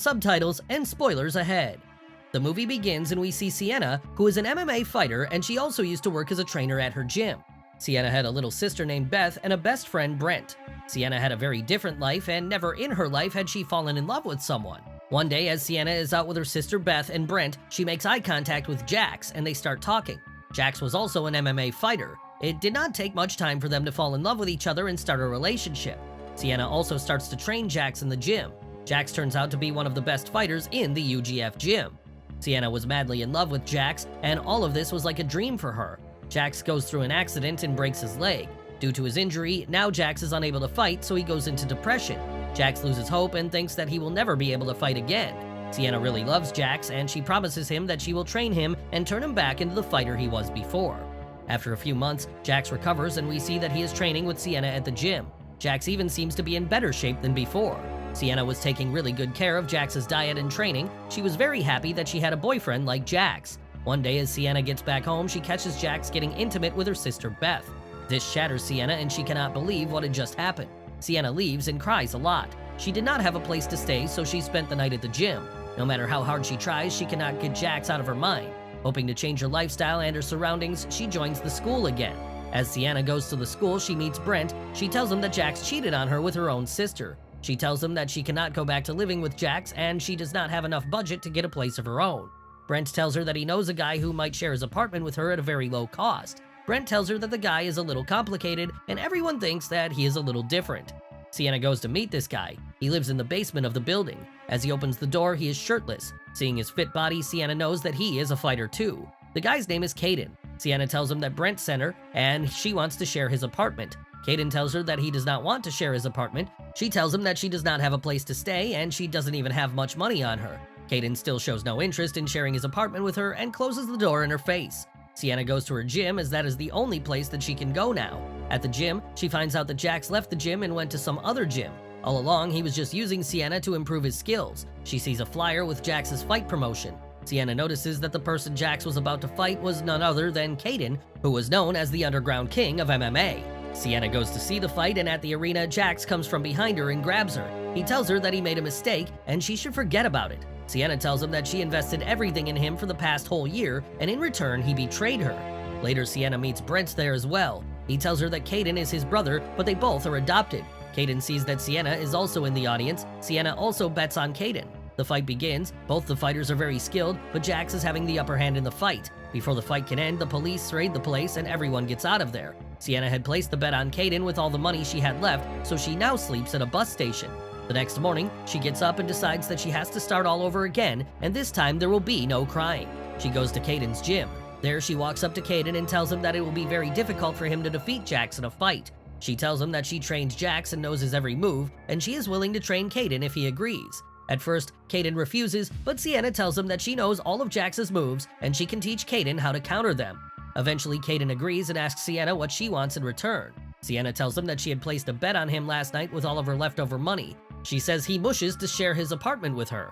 subtitles, and spoilers ahead. The movie begins and we see Sienna, who is an MMA fighter, and she also used to work as a trainer at her gym. Sienna had a little sister named Beth and a best friend, Brent. Sienna had a very different life, and never in her life had she fallen in love with someone. One day, as Sienna is out with her sister Beth and Brent, she makes eye contact with Jax, and they start talking. Jax was also an MMA fighter. It did not take much time for them to fall in love with each other and start a relationship. Sienna also starts to train Jax in the gym. Jax turns out to be one of the best fighters in the UGF gym. Sienna was madly in love with Jax, and all of this was like a dream for her. Jax goes through an accident and breaks his leg. Due to his injury, now Jax is unable to fight, so he goes into depression. Jax loses hope and thinks that he will never be able to fight again. Sienna really loves Jax, and she promises him that she will train him and turn him back into the fighter he was before. After a few months, Jax recovers and we see that he is training with Sienna at the gym. Jax even seems to be in better shape than before. Sienna was taking really good care of Jax's diet and training. She was very happy that she had a boyfriend like Jax. One day as Sienna gets back home, she catches Jax getting intimate with her sister Beth. This shatters Sienna and she cannot believe what had just happened. Sienna leaves and cries a lot. She did not have a place to stay, so she spent the night at the gym. No matter how hard she tries, she cannot get Jax out of her mind. Hoping to change her lifestyle and her surroundings, she joins the school again. As Sienna goes to the school, she meets Brent. She tells him that Jax cheated on her with her own sister. She tells him that she cannot go back to living with Jax and she does not have enough budget to get a place of her own. Brent tells her that he knows a guy who might share his apartment with her at a very low cost. Brent tells her that the guy is a little complicated and everyone thinks that he is a little different. Sienna goes to meet this guy. He lives in the basement of the building. As he opens the door, he is shirtless. Seeing his fit body, Sienna knows that he is a fighter too. The guy's name is Kayden. Sienna tells him that Brent sent her and she wants to share his apartment. Kayden tells her that he does not want to share his apartment. She tells him that she does not have a place to stay and she doesn't even have much money on her. Kayden still shows no interest in sharing his apartment with her and closes the door in her face. Sienna goes to her gym as that is the only place that she can go now. At the gym, she finds out that Jax left the gym and went to some other gym. All along, he was just using Sienna to improve his skills. She sees a flyer with Jax's fight promotion. Sienna notices that the person Jax was about to fight was none other than Kayden, who was known as the Underground King of MMA. Sienna goes to see the fight, and at the arena, Jax comes from behind her and grabs her. He tells her that he made a mistake and she should forget about it. Sienna tells him that she invested everything in him for the past whole year, and in return, he betrayed her. Later, Sienna meets Brent there as well. He tells her that Kayden is his brother, but they both are adopted. Kayden sees that Sienna is also in the audience. Sienna also bets on Kayden. The fight begins. Both the fighters are very skilled, but Jax is having the upper hand in the fight. Before the fight can end, the police raid the place and everyone gets out of there. Sienna had placed the bet on Kayden with all the money she had left, so she now sleeps at a bus station. The next morning, she gets up and decides that she has to start all over again, and this time there will be no crying. She goes to Kayden's gym. There, she walks up to Kayden and tells him that it will be very difficult for him to defeat Jax in a fight. She tells him that she trained Jax and knows his every move, and she is willing to train Kayden if he agrees. At first, Kayden refuses, but Sienna tells him that she knows all of Jax's moves and she can teach Kayden how to counter them. Eventually, Kayden agrees and asks Sienna what she wants in return. Sienna tells him that she had placed a bet on him last night with all of her leftover money. She says he wishes to share his apartment with her.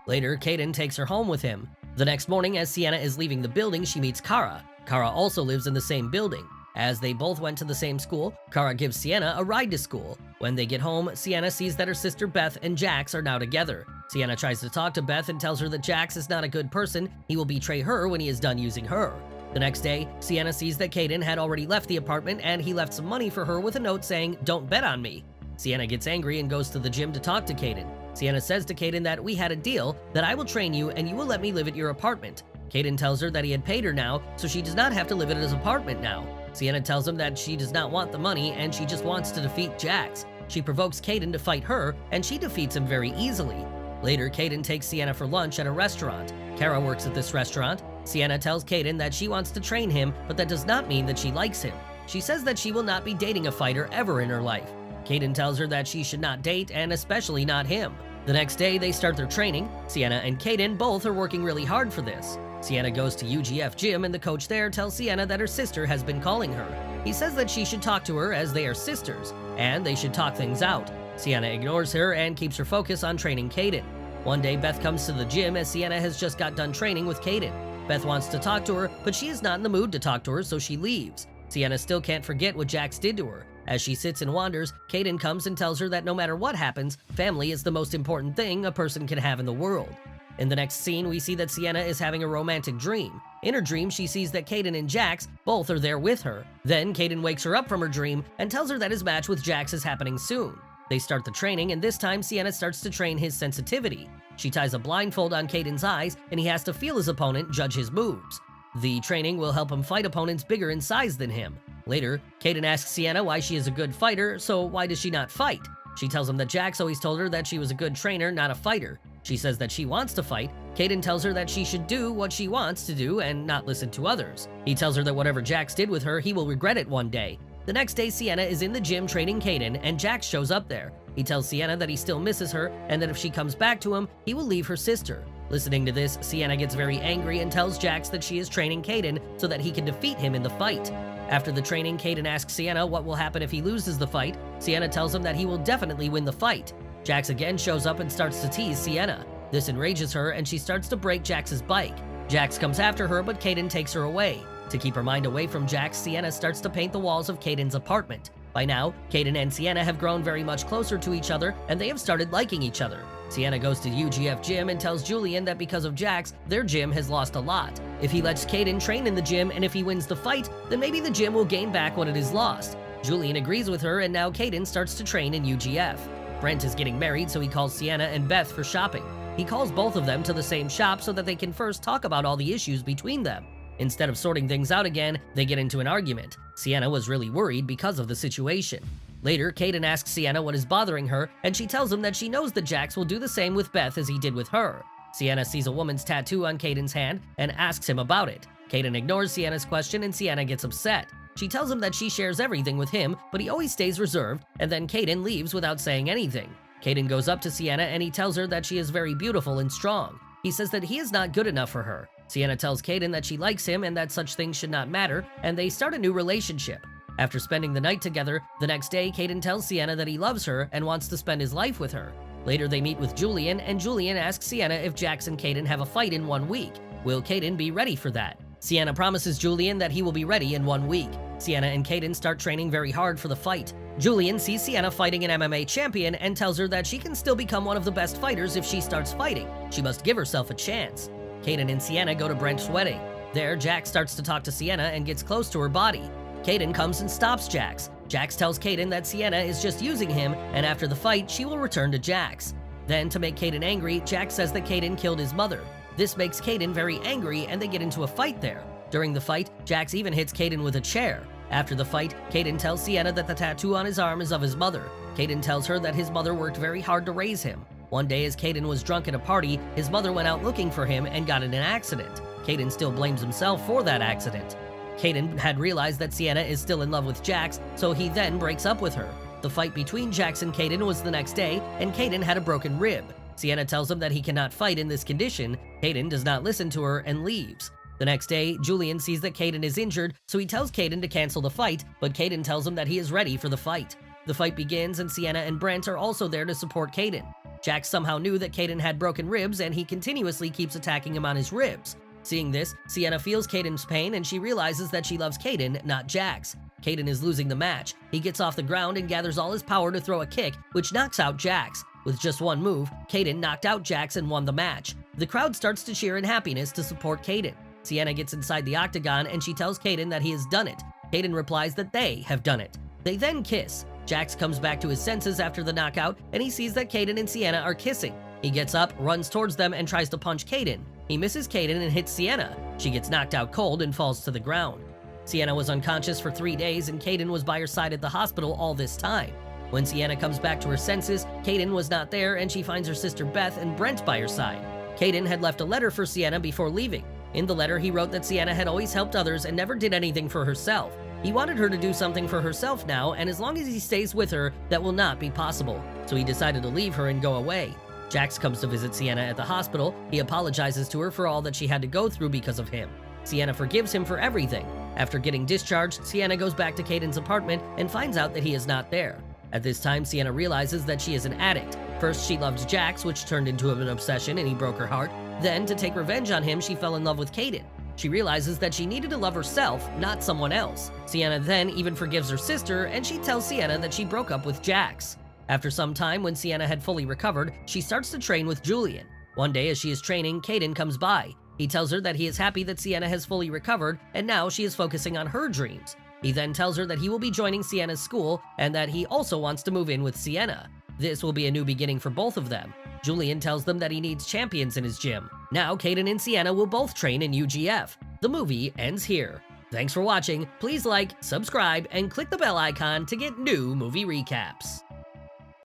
Later, Kayden takes her home with him. The next morning, as Sienna is leaving the building, she meets Kara. Kara also lives in the same building. As they both went to the same school, Kara gives Sienna a ride to school. When they get home, Sienna sees that her sister Beth and Jax are now together. Sienna tries to talk to Beth and tells her that Jax is not a good person. He will betray her when he is done using her. The next day, Sienna sees that Kayden had already left the apartment and he left some money for her with a note saying, "Don't bet on me." Sienna gets angry and goes to the gym to talk to Kayden. Sienna says to Kayden that we had a deal, that I will train you and you will let me live at your apartment. Kayden tells her that he had paid her now, so she does not have to live at his apartment now. Sienna tells him that she does not want the money and she just wants to defeat Jax. She provokes Kayden to fight her and she defeats him very easily. Later, Kayden takes Sienna for lunch at a restaurant. Kara works at this restaurant. Sienna tells Kayden that she wants to train him, but that does not mean that she likes him. She says that she will not be dating a fighter ever in her life. Kayden tells her that she should not date, and especially not him. The next day, they start their training. Sienna and Kayden both are working really hard for this. Sienna goes to UGF gym, and the coach there tells Sienna that her sister has been calling her. He says that she should talk to her as they are sisters, and they should talk things out. Sienna ignores her and keeps her focus on training Kayden. One day, Beth comes to the gym as Sienna has just got done training with Kayden. Beth wants to talk to her, but she is not in the mood to talk to her, so she leaves. Sienna still can't forget what Jax did to her. As she sits and wanders, Kayden comes and tells her that no matter what happens, family is the most important thing a person can have in the world. In the next scene, we see that Sienna is having a romantic dream. In her dream, she sees that Kayden and Jax both are there with her. Then, Kayden wakes her up from her dream and tells her that his match with Jax is happening soon. They start the training, and this time Sienna starts to train his sensitivity. She ties a blindfold on Kayden's eyes, and he has to feel his opponent, judge his moves. The training will help him fight opponents bigger in size than him. Later, Kayden asks Sienna why she is a good fighter, so why does she not fight? She tells him that Jax always told her that she was a good trainer, not a fighter. She says that she wants to fight. Kayden tells her that she should do what she wants to do and not listen to others. He tells her that whatever Jax did with her, he will regret it one day. The next day, Sienna is in the gym training Kayden, and Jax shows up there. He tells Sienna that he still misses her, and that if she comes back to him, he will leave her sister. Listening to this, Sienna gets very angry and tells Jax that she is training Kayden so that he can defeat him in the fight. After the training, Kayden asks Sienna what will happen if he loses the fight. Sienna tells him that he will definitely win the fight. Jax again shows up and starts to tease Sienna. This enrages her, and she starts to break Jax's bike. Jax comes after her, but Kayden takes her away. To keep her mind away from Jax, Sienna starts to paint the walls of Kayden's apartment. By now, Kayden and Sienna have grown very much closer to each other, and they have started liking each other. Sienna goes to UGF gym and tells Julian that because of Jax, their gym has lost a lot. If he lets Kayden train in the gym, and if he wins the fight, then maybe the gym will gain back what it has lost. Julian agrees with her, and now Kayden starts to train in UGF. Brent is getting married, so he calls Sienna and Beth for shopping. He calls both of them to the same shop so that they can first talk about all the issues between them. Instead of sorting things out again, they get into an argument. Sienna was really worried because of the situation. Later, Kayden asks Sienna what is bothering her, and she tells him that she knows that Jax will do the same with Beth as he did with her. Sienna sees a woman's tattoo on Kayden's hand and asks him about it. Kayden ignores Sienna's question, and Sienna gets upset. She tells him that she shares everything with him, but he always stays reserved, and then Kayden leaves without saying anything. Kayden goes up to Sienna and he tells her that she is very beautiful and strong. He says that he is not good enough for her. Sienna tells Kayden that she likes him and that such things should not matter, and they start a new relationship. After spending the night together, the next day Kayden tells Sienna that he loves her and wants to spend his life with her. Later they meet with Julian, and Julian asks Sienna if Jax and Kayden have a fight in 1 week. Will Kayden be ready for that? Sienna promises Julian that he will be ready in 1 week. Sienna and Kayden start training very hard for the fight. Julian sees Sienna fighting an MMA champion and tells her that she can still become one of the best fighters if she starts fighting. She must give herself a chance. Kayden and Sienna go to Brent's wedding. There, Jax starts to talk to Sienna and gets close to her body. Kayden comes and stops Jax. Jax tells Kayden that Sienna is just using him, and after the fight, she will return to Jax. Then, to make Kayden angry, Jax says that Kayden killed his mother. This makes Kayden very angry, and they get into a fight there. During the fight, Jax even hits Kayden with a chair. After the fight, Kayden tells Sienna that the tattoo on his arm is of his mother. Kayden tells her that his mother worked very hard to raise him. One day, as Kayden was drunk at a party, his mother went out looking for him and got in an accident. Kayden still blames himself for that accident. Kayden had realized that Sienna is still in love with Jax, so he then breaks up with her. The fight between Jax and Kayden was the next day, and Kayden had a broken rib. Sienna tells him that he cannot fight in this condition. Kayden does not listen to her and leaves. The next day, Julian sees that Kayden is injured, so he tells Kayden to cancel the fight, but Kayden tells him that he is ready for the fight. The fight begins, and Sienna and Brent are also there to support Kayden. Jax somehow knew that Kayden had broken ribs, and he continuously keeps attacking him on his ribs. Seeing this, Sienna feels Kayden's pain, and she realizes that she loves Kayden, not Jax. Kayden is losing the match. He gets off the ground and gathers all his power to throw a kick, which knocks out Jax. With just one move, Kayden knocked out Jax and won the match. The crowd starts to cheer in happiness to support Kayden. Sienna gets inside the octagon and she tells Kayden that he has done it. Kayden replies that they have done it. They then kiss. Jax comes back to his senses after the knockout, and he sees that Kayden and Sienna are kissing. He gets up, runs towards them, and tries to punch Kayden. He misses Kayden and hits Sienna. She gets knocked out cold and falls to the ground. Sienna was unconscious for 3 days, and Kayden was by her side at the hospital all this time. When Sienna comes back to her senses, Kayden was not there, and she finds her sister Beth and Brent by her side. Kayden had left a letter for Sienna before leaving. In the letter, he wrote that Sienna had always helped others and never did anything for herself. He wanted her to do something for herself now, and as long as he stays with her, that will not be possible. So he decided to leave her and go away. Jax comes to visit Sienna at the hospital. He apologizes to her for all that she had to go through because of him. Sienna forgives him for everything. After getting discharged, Sienna goes back to Kayden's apartment and finds out that he is not there. At this time, Sienna realizes that she is an addict. First, she loved Jax, which turned into an obsession and he broke her heart. Then, to take revenge on him, she fell in love with Kayden. She realizes that she needed to love herself, not someone else. Sienna then even forgives her sister, and she tells Sienna that she broke up with Jax. After some time, when Sienna had fully recovered, she starts to train with Julian. One day as she is training, Kayden comes by. He tells her that he is happy that Sienna has fully recovered, and now she is focusing on her dreams. He then tells her that he will be joining Sienna's school, and that he also wants to move in with Sienna. This will be a new beginning for both of them. Julian tells them that he needs champions in his gym. Now, Kayden and Sienna will both train in UGF. The movie ends here. Thanks for watching. Please like, subscribe, and click the bell icon to get new movie recaps.